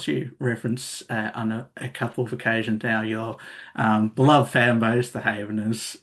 course, you reference on a couple of occasions now your beloved fan base, the Haveners.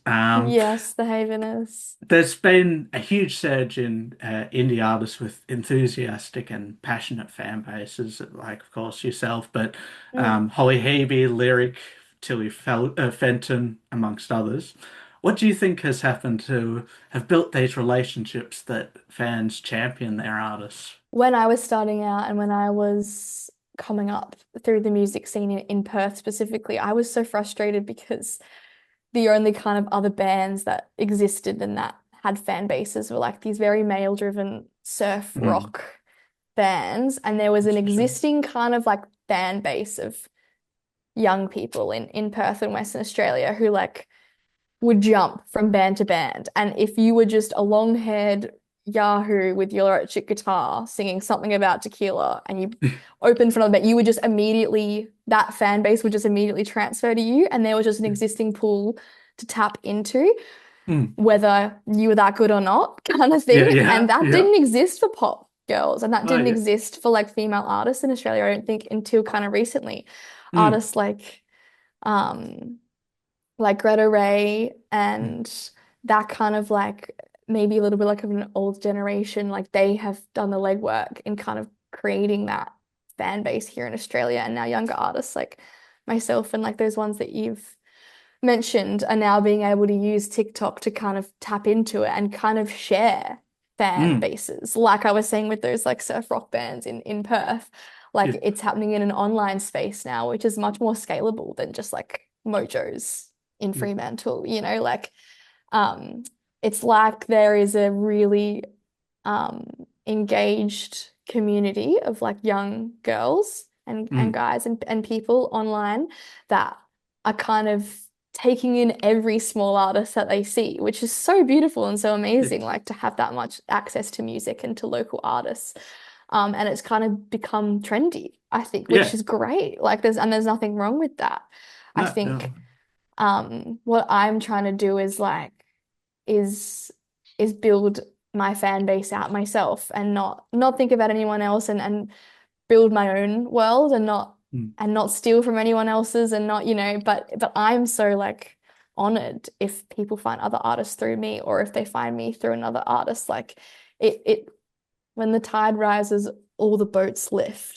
Yes, the Haven is. There's been a huge surge in indie artists with enthusiastic and passionate fan bases, like, of course, yourself, but Mm. Holly Hebe, Lyric, Fenton, amongst others. What do you think has happened to have built these relationships that fans champion their artists? When I was starting out and when I was coming up through the music scene in Perth specifically, I was so frustrated because the only kind of other bands that existed and that had fan bases were like these very male-driven surf Mm, rock bands. And there was an that's for sure. existing kind of like fan base of young people in Perth and Western Australia who like would jump from band to band. And if you were just a long-haired Yahoo with your electric guitar singing something about tequila and you opened for another band, you would just immediately, that fan base would just immediately transfer to you. And there was just an existing pool to tap into, Mm, whether you were that good or not, kind of yeah, thing. And yeah, that yeah. didn't exist for pop girls. And that Oh, didn't yeah. exist for like female artists in Australia, I don't think, until kind of recently. Mm, Artists um like Greta Ray mm, and that kind of like maybe a little bit like of an old generation, like they have done the legwork in kind of creating that fan base here in Australia. And now younger artists like myself and like those ones that you've mentioned are now being able to use TikTok to kind of tap into it and kind of share fan mm, bases. Like I was saying with those like surf rock bands in Perth, like yeah, it's happening in an online space now, which is much more scalable than just like Mojo's in yeah. Fremantle, like um it's like there is a really engaged community of like young girls and Mm, guys and people online that are kind of taking in every small artist that they see, which is so beautiful and so yeah, amazing, like to have that much access to music and to local artists. And it's kind of become trendy, I think, which yeah. is great. Like there's nothing wrong with that. I No, think no. what I'm trying to do is like is is build my fan base out myself and not think about anyone else and build my own world Mm, and not steal from anyone else's and not, but I'm so like honored if people find other artists through me or if they find me through another artist. Like it when the tide rises, all the boats lift.